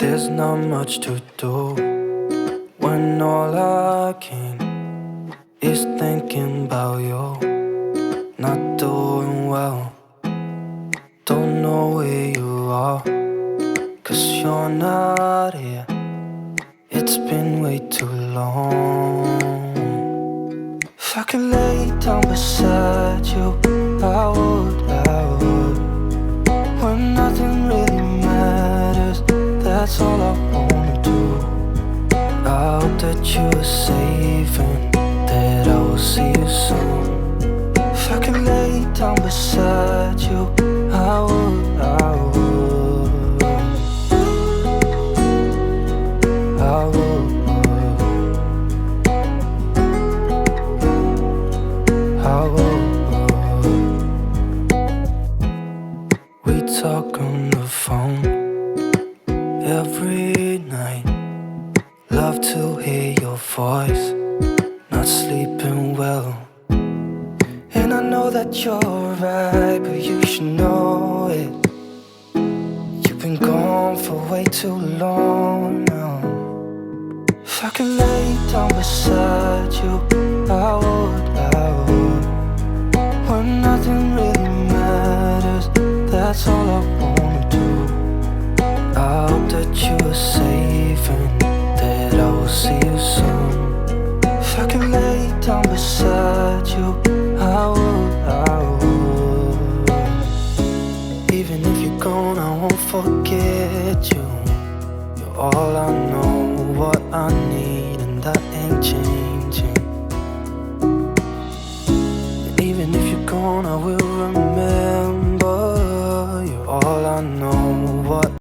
There's not much to do when all I can is thinking about you. Not doing well, don't know where you are, 'cause you're not here. It's been way too long. If I could lay down beside you, I would. When nothing really matters, that's all I wanna do. I hope that you are safe and that I will see you soon. If I could lay down beside you, I would. I would. We talk on the phone every night. Love to hear your voice. Not sleeping well, and I know that you're right, but you should know it. You've been gone for way too long now. If I could lay down beside you, I would. When nothing really matters, that's all I wanna do. I hope that you are safe and that I will see you soon. If I could lay down beside you, I would. Even if you're gone, I won't forget you. You're all I know, what I need, and that ain't changing. And even if you're gone, I will